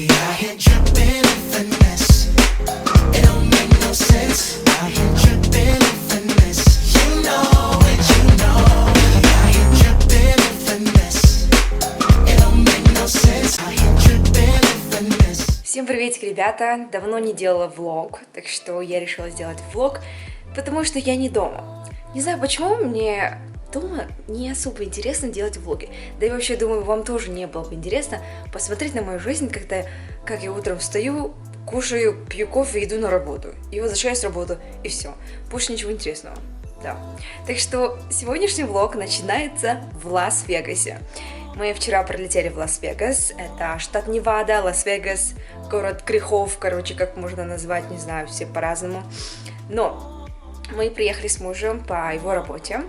out here dripping in finesse. It don't make no sense. Out here dripping in finesse. You know it, you know it. Out here dripping in finesse. It don't make no sense. Out here dripping in finesse. Всем приветик, ребята! Давно не делала влог, так что я решила сделать влог, потому что я не дома. Не знаю, почему мне дома не особо интересно делать влоги. Да и вообще, думаю, вам тоже не было бы интересно посмотреть на мою жизнь, как я утром встаю, кушаю, пью кофе, иду на работу. И возвращаюсь с работы, и все. Больше ничего интересного. Да. Так что сегодняшний влог начинается в Лас-Вегасе. Мы вчера прилетели в Лас-Вегас. Это штат Невада, Лас-Вегас, город грехов, короче, как можно назвать, не знаю, все по-разному. Но мы приехали с мужем по его работе.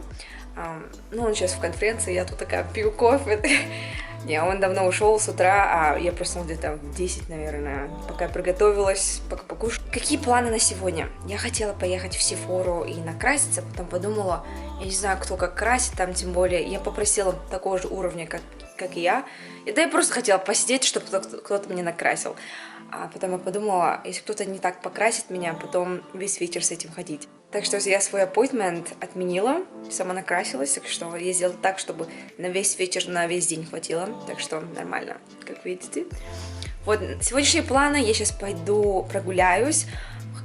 Ну, он сейчас в конференции, я тут такая пью кофе. Не, он давно ушел с утра, а я проснулась где-то в 10, наверное, пока я приготовилась, пока покушала. Какие планы на сегодня? Я хотела поехать в Сефору и накраситься, потом подумала, я не знаю, кто как красит там, тем более. Я попросила такого же уровня, как и я. И да, я просто хотела посидеть, чтобы кто-то меня накрасил. А потом я подумала, если кто-то не так покрасит меня, потом весь вечер с этим ходить. Так что я свой appointment отменила, сама накрасилась, так что я сделала так, чтобы на весь вечер, на весь день хватило. Так что нормально, как видите. Вот, сегодняшние планы, я сейчас пойду прогуляюсь.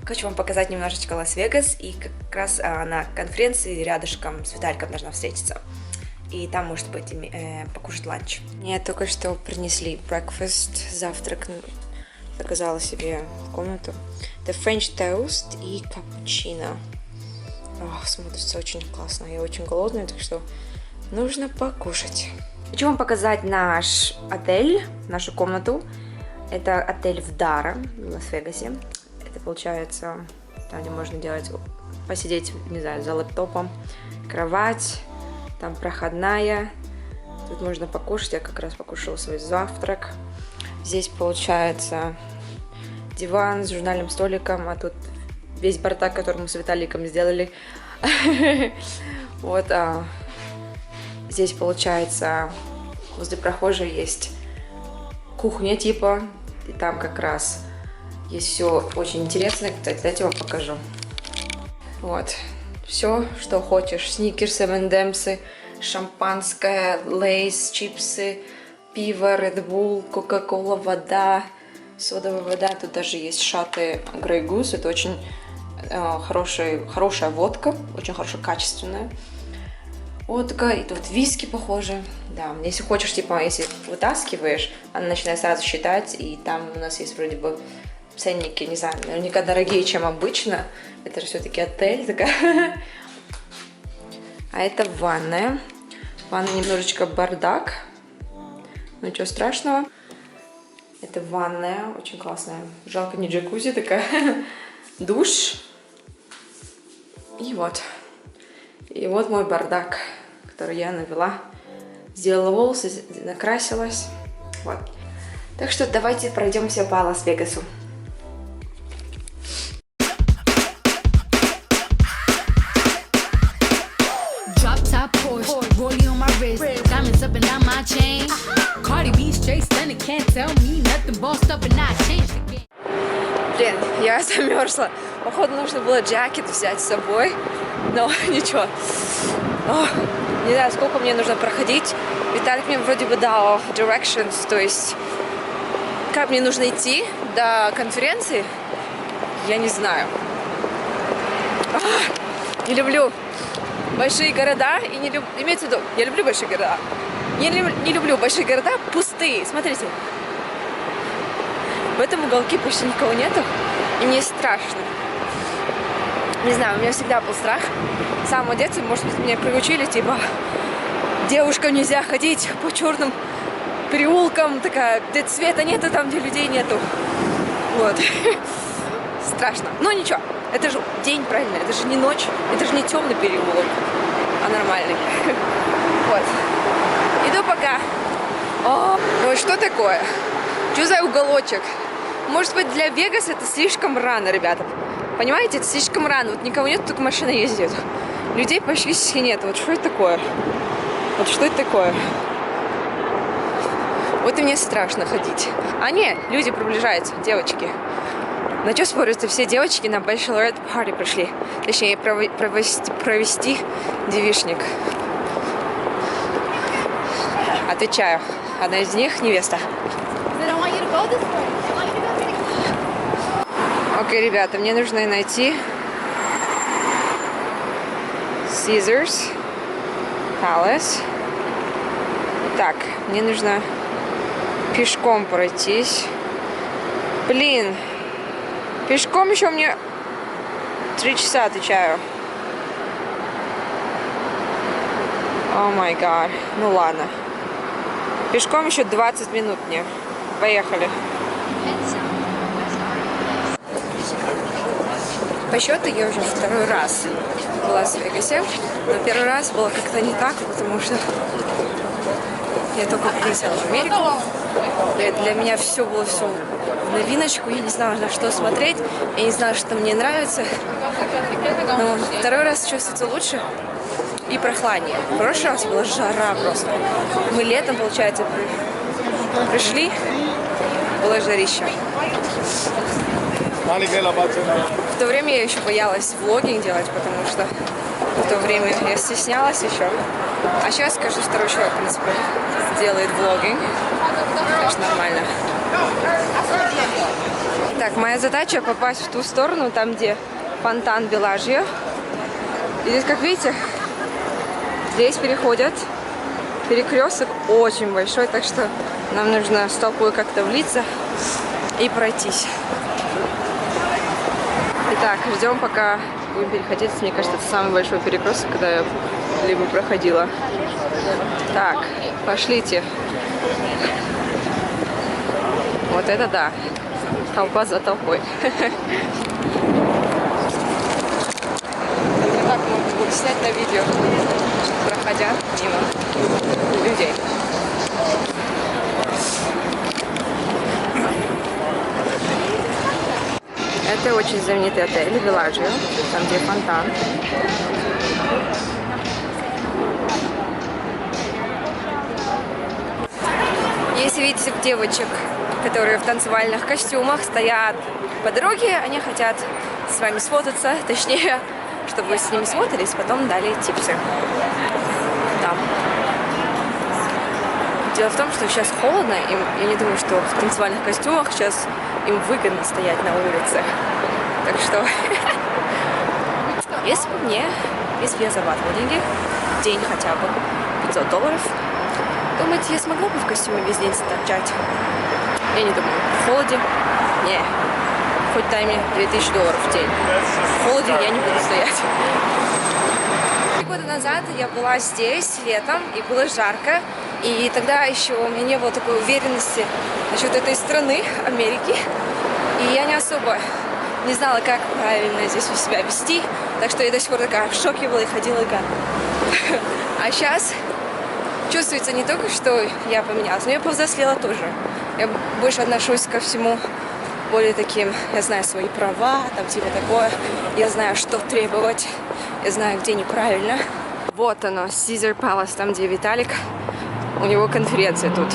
Хочу вам показать немножечко Лас-Вегас, и как раз на конференции рядышком с Виталиком должна встретиться. И там, может быть, покушать ланч. Мне только что принесли breakfast, завтрак. Заказала себе в комнату. Это French toast и капучино. Смотрится очень классно. Я очень голодная, так что нужно покушать. Хочу вам показать наш отель, нашу комнату. Это отель в Дара в Лас-Вегасе. Это получается там, где можно посидеть, не знаю, за лэптопом. Кровать, там проходная. Тут можно покушать. Я как раз покушала свой завтрак. Здесь получается диван с журнальным столиком, а тут весь бардак, который мы с Виталиком сделали. Вот, здесь получается возле прохожей есть кухня типа, и там как раз есть все очень интересное. Кстати, дайте вам покажу. Вот, все, что хочешь. Сникерсы, M&M'сы, шампанское, лейс, чипсы, пиво, Red Bull, Coca-Cola, вода, содовая вода. Тут даже есть шаты Grey Goose. Это очень хорошая водка, очень хорошо качественная водка. И тут виски похоже. Да, если хочешь, типа, если вытаскиваешь, она начинает сразу считать. И там у нас есть вроде бы ценники, не знаю, наверняка дорогие, чем обычно. Это же все-таки отель такая. А это ванная. Ванна немножечко бардак. Ну, ничего страшного. Это ванная, очень классная. Жалко, не джакузи такая. Душ. И вот. И вот мой бардак, который я навела. Сделала волосы, накрасилась. Вот. Так что давайте пройдемся по Лас-Вегасу. Блин, я замерзла. Походу, нужно было джакет взять с собой. Но ничего. Не знаю, сколько мне нужно проходить. Виталик мне вроде бы дал directions, то есть как мне нужно идти до конференции, я не знаю. Не люблю большие города и не люблю... Имеется в виду, я люблю большие города. Я не люблю большие города пустые. Смотрите. В этом уголке почти никого нету. И мне страшно. Не знаю, у меня всегда был страх. С самого детства, может быть, меня приучили, типа, девушкам нельзя ходить по черным переулкам, такая, где света нету, там, где людей нету. Вот. Страшно. Но ничего, это же день, правильно, это же не ночь, это же не темный переулок, а нормальный. Вот. Иду пока. Ну что такое? Что за уголочек? Может быть, для Вегаса это слишком рано, ребята. Понимаете, это слишком рано. Вот никого нет, только машина ездит. Людей почти нет. Вот что это такое? Вот что это такое? Вот и мне страшно ходить. А не, люди приближаются, девочки. На что спорят, все девочки на Bachelorette Party пришли. Точнее, провести девичник. Отвечаю, одна из них невеста. Окей, ребята, мне нужно найти Caesars Palace. Так, мне нужно пешком пройтись. Блин, пешком еще мне 3 часа, отвечаю. О май гад. Ну ладно. Пешком еще 20 минут мне. Поехали. По счету я уже второй раз в Лас-Вегасе. Но первый раз было как-то не так, потому что я только прилетела в Америку. Для меня все было все в новиночку. Я не знала, на что смотреть. Я не знала, что мне нравится. Но второй раз чувствуется лучше и прохладнее. В прошлый раз была жара просто. Мы летом, получается, пришли. Было жарище. В то время я еще боялась влогинг делать, потому что в то время я стеснялась еще. А сейчас каждый второй человек, в принципе, делает влогинг. Конечно, нормально. Так, моя задача попасть в ту сторону, там, где фонтан Белажье. И здесь, как видите, здесь переходят. Перекресток очень большой, так что нам нужно с толпой как-то влиться и пройтись. Итак, ждем, пока будем переходить. Мне кажется, это самый большой перекресток, когда я либо проходила. Так, пошлите. Вот это да. Толпа за толпой. Так можно снять на видео, проходя мимо людей. Это очень знаменитый отель Белажье, там где фонтан. Если видите девочек, которые в танцевальных костюмах стоят по дороге, они хотят с вами сфотаться, точнее, чтобы вы с ними сфотались, потом дали типсы. Там. Дело в том, что сейчас холодно, и я не думаю, что в танцевальных костюмах сейчас им выгодно стоять на улице. Так что, если бы я зарабатывала деньги, в день хотя бы $500, думаете, я смогла бы в костюме весь день торчать? Я не думаю. В холоде? Не. Хоть дай мне $2000 в день. В холоде я не буду стоять. 3 года назад я была здесь летом, и было жарко. И тогда еще у меня не было такой уверенности насчет этой страны, Америки. И я не особо не знала, как правильно здесь себя вести. Так что я до сих пор такая в шоке была и ходила как. А сейчас чувствуется не только, что я поменялась, но я повзрослела тоже. Я больше отношусь ко всему более таким, я знаю свои права, там типа такое. Я знаю, что требовать. Я знаю, где неправильно. Вот оно, Caesar Palace, там, где Виталик. У него конференция тут.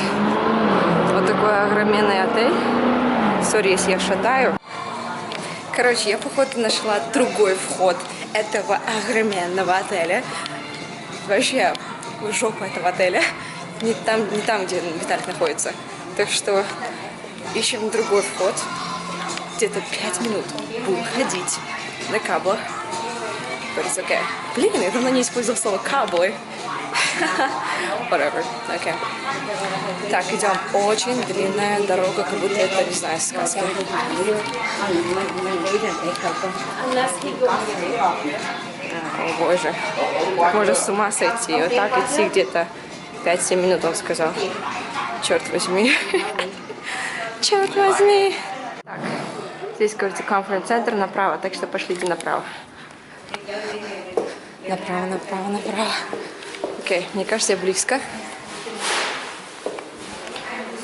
Вот такой огроменный отель. Сори, если я шатаю. Короче, я, походу, нашла другой вход этого огроменного отеля. Вообще, жопа этого отеля. Не там, где Виталик находится. Так что ищем другой вход. Где-то 5 минут будем ходить на каблах. Okay. Блин, я давно не использовала слово каблы. Whatever. Okay. Так, идем. Очень длинная дорога, как будто это, не знаю, сказка. О боже. Можно с ума сойти. Вот так идти где-то 5-7 минут, он сказал. Черт возьми. Черт возьми. Так, здесь, говорится, конференц-центр направо, так что пошлите направо. Направо, направо, направо. Окей, мне кажется, я близко.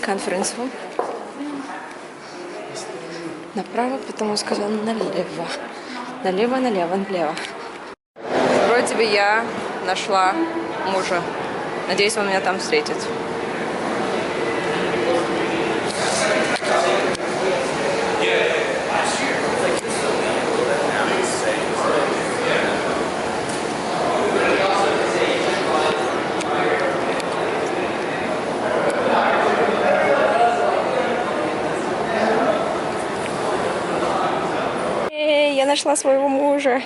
Конференц-рум. Направо, потом он сказал налево. Налево, налево, налево. Вроде бы я нашла мужа. Надеюсь, он меня там встретит. нашла своего мужа.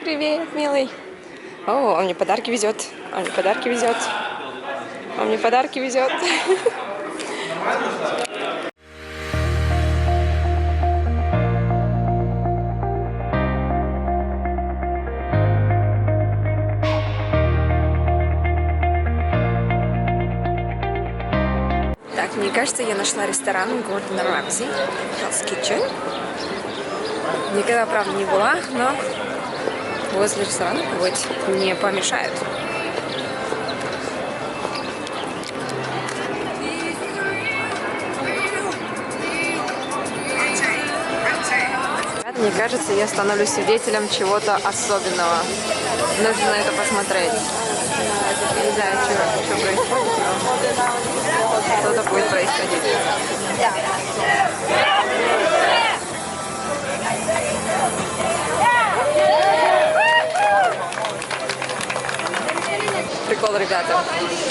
Привет, милый. О, он мне подарки везет. Он мне подарки везет. Он мне подарки везет. Так, мне кажется, я нашла ресторан Гордона Рамзи, Hell's Kitchen. Никогда, правда, не была, но возле ресторана побыть не помешает. Мне кажется, я становлюсь свидетелем чего-то особенного. Нужно на это посмотреть. Не знаю, что происходит, но что-то будет происходить. Прикол, ребята.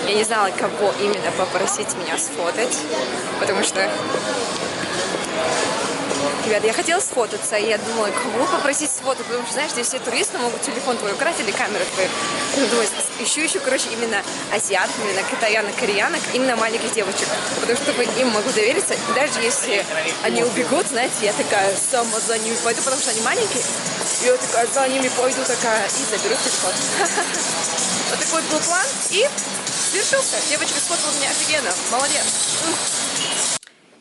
Я не знала, кого именно попросить меня сфотать, потому что... Ребята, я хотела сфотаться, и я думала, кого попросить сфотать, потому что, знаешь, здесь все туристы могут телефон твой украсть или камеру твою. Я думаю, ищу, короче, именно азиатов, именно китаянок, кореянок, именно маленьких девочек, потому что им могу довериться, даже если они убегут, знаете, я такая сама за ними пойду, потому что они маленькие, и я такая за ними пойду такая и заберу телефон. Вот такой был план, и свершился. Девочка сфотала меня офигенно, молодец.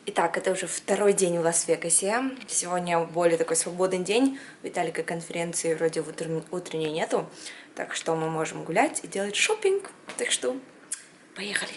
Итак, это уже второй день в Лас-Вегасе. Сегодня более такой свободный день. У Виталика конференции вроде утренней нету. Так что мы можем гулять и делать шопинг. Так что поехали.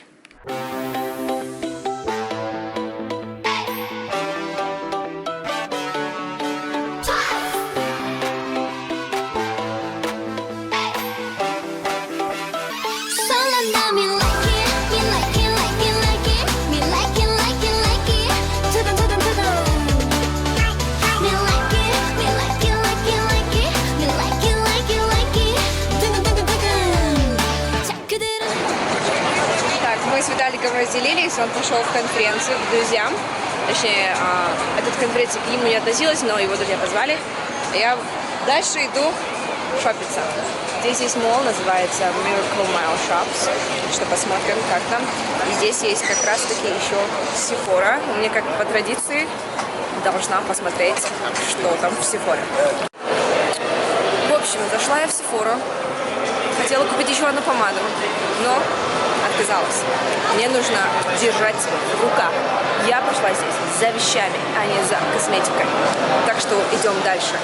Мы с Виталиком разделились, он пошел в конференцию к друзьям. Точнее, этот конференция к нему не относилась, но его друзья позвали. Я дальше иду шопиться. Здесь есть молл, называется Miracle Mile Shops. Что посмотрим, как там. И здесь есть как раз-таки еще Sephora. Мне, как по традиции, должна посмотреть, что там в Sephora. В общем, зашла я в Sephora. Хотела купить еще одну помаду, но отказалась. Мне нужно держать в руках. Я пришла здесь за вещами, а не за косметикой. Так что идем дальше.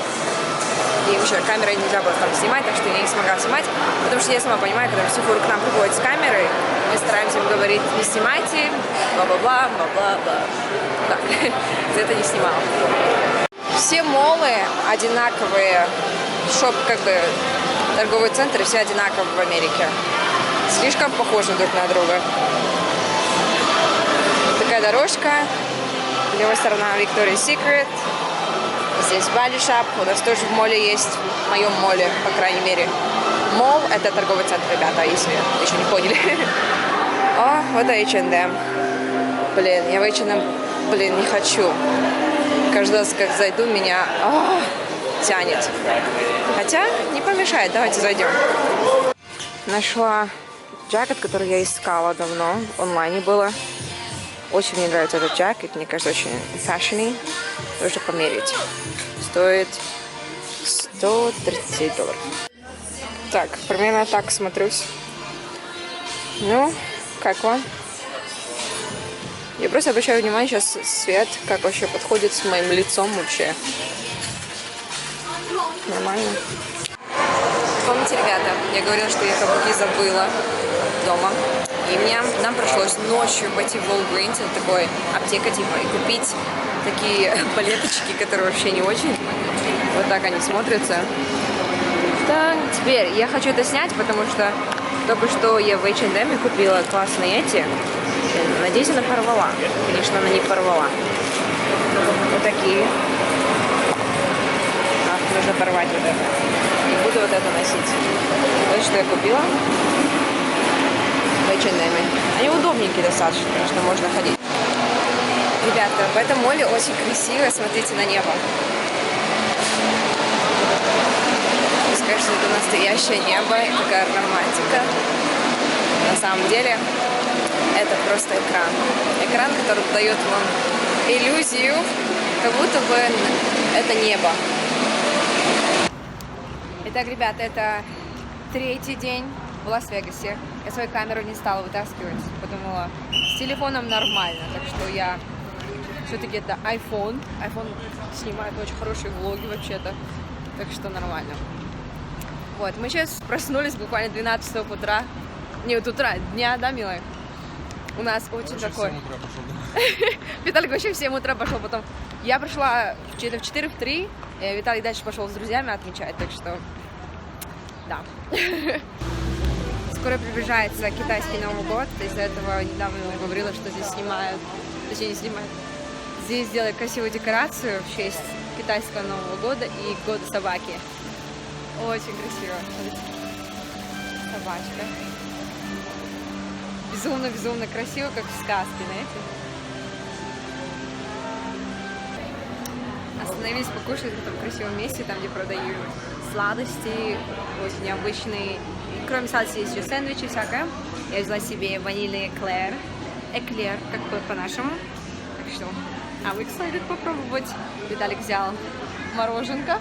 И вообще камерой нельзя было там снимать, так что я не смогла снимать. Потому что я сама понимаю, когда в Sephora к нам приходят с камерой, мы стараемся им говорить: не снимайте, бла-бла-бла, бла-бла-бла. Так, это не снимала. Все моллы одинаковые, как бы торговые центры все одинаковые в Америке. Слишком похожи друг на друга. Такая дорожка. Левая сторона Victoria's Secret. Здесь Body Shop. У нас тоже в молле есть. В моем молле, по крайней мере. Молл — это торговый центр, ребята, если еще не поняли. О, вот H&M. Блин, я в H&M, не хочу. Каждый раз, как зайду, меня тянет. Хотя не помешает. Давайте зайдем. Нашла джакет, который я искала давно. В онлайне было. Очень мне нравится этот джакет. Мне кажется, очень фэшни. Тоже померить. Стоит $130. Так, примерно так смотрюсь. Ну, как вам? Я просто обращаю внимание сейчас свет, как вообще подходит с моим лицом вообще. Нормально. Помните, ребята, я говорила, что я каблуки забыла дома. И нам пришлось ночью пойти в Walgreens, это такой аптека типа, и купить такие балеточки, которые вообще не очень. Вот так они смотрятся. Так, теперь я хочу это снять, потому что только что я в H&M купила классные эти. Надеюсь, она порвала. Конечно, она не порвала. Вот такие. Нужно порвать вот это. И буду вот это носить. Вот что я купила в H&M. Они удобненькие достаточно, конечно, можно ходить. Ребята, в этом моле очень красиво, смотрите на небо. Скажешь, это настоящее небо, и такая романтика. На самом деле, это просто экран. Экран, который дает вам иллюзию, как будто бы это небо. Итак, ребята, это третий день в Лас-Вегасе. Я свою камеру не стала вытаскивать, подумала, с телефоном нормально, так что я... Все-таки это iPhone. iPhone снимает очень хорошие влоги вообще-то, так что нормально. Вот, мы сейчас проснулись буквально 12 утра. Не, вот утра, дня, да, милая? У нас очень такой... В 7 утра пошел. Виталик вообще в 7 утра пошел, потом... Я пришла в 4-3, Виталий дальше пошел с друзьями отмечать, так что... Да. Скоро приближается китайский Новый год, из-за этого недавно я говорила, что здесь снимают, точнее не снимают, здесь сделали красивую декорацию в честь китайского Нового года и года собаки. Очень красиво. Собачка. Безумно-безумно красиво, как в сказке, знаете? Остановились покушать в этом красивом месте, там, где продают сладости, очень необычные. Кроме сладостей есть еще сэндвичи всякое. Я взяла себе ванильный эклер, как бы по-нашему. Так что, I'm excited попробовать. Виталик взял мороженка.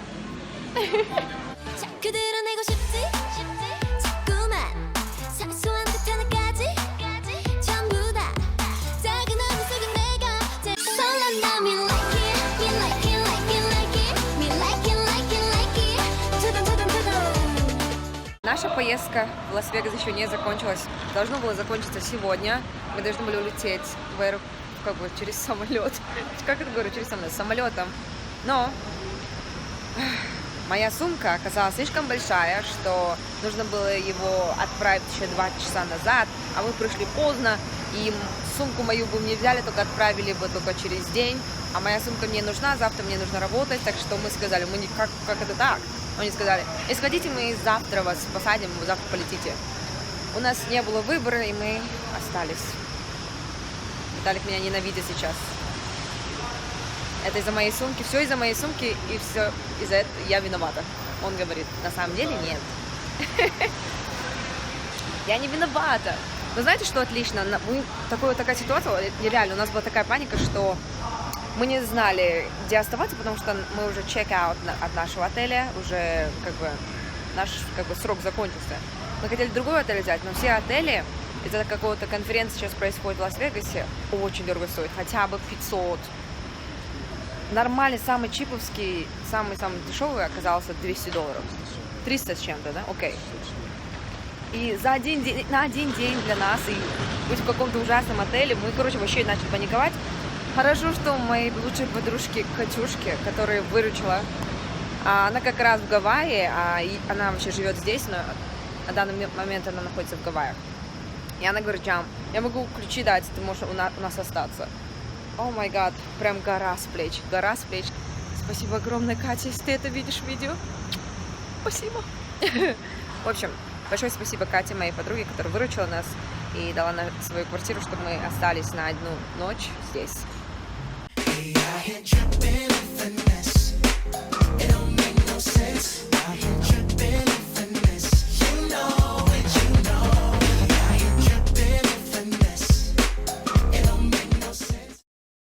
그들은 내고 싶지 자꾸만 사소한 그 하나까지 전부 다 작은 어둠 속에 내가 제일 설레나 me like it me like it like it like it me like it like it like it 두둥두둥두둥. Наша поездка в Лас-Вегас еще не закончилась. Должно было закончиться сегодня. Мы должны были улететь в аэропорт, как бы через самолет. Как это говорю, через самолет? Самолетом. Но моя сумка оказалась слишком большая, что нужно было его отправить еще 2 часа назад, а мы пришли поздно, и сумку мою бы мне взяли, только отправили бы только через день, а моя сумка мне нужна, завтра мне нужно работать, так что мы сказали, мы никак, как это так? Они сказали, если хотите, мы завтра вас посадим, вы завтра полетите. У нас не было выбора, и мы остались. Виталик меня ненавидит сейчас. Это из-за моей сумки, все из-за моей сумки, и все из-за этого я виновата. Он говорит, на самом деле нет. Я не виновата. Но знаете, что отлично? Такая ситуация, реально, у нас была такая паника, что мы не знали, где оставаться, потому что мы уже чек-аут от нашего отеля, уже наш срок закончился. Мы хотели другой отель взять, но все отели из-за какого-то конференции сейчас происходит в Лас-Вегасе, очень дорого стоит, хотя бы 500. Нормальный, самый чиповский, самый-самый дешевый оказался $200. 300 с чем-то, да? Окей. И на один день для нас, и быть в каком-то ужасном отеле, мы, вообще начали паниковать. Хорошо, что у моей лучшей подружки Катюшки, которая выручила, она как раз в Гавайи, она вообще живет здесь, но на данный момент она находится в Гавайях. И она говорит, Джам, я могу ключи дать, ты можешь у нас остаться. О май гад, прям гора с плеч. Спасибо огромное, Катя, если ты это видишь в видео. Спасибо. В общем, большое спасибо Кате, моей подруге, которая выручила нас и дала нам свою квартиру, чтобы мы остались на одну ночь здесь. We out here dripping in finesse.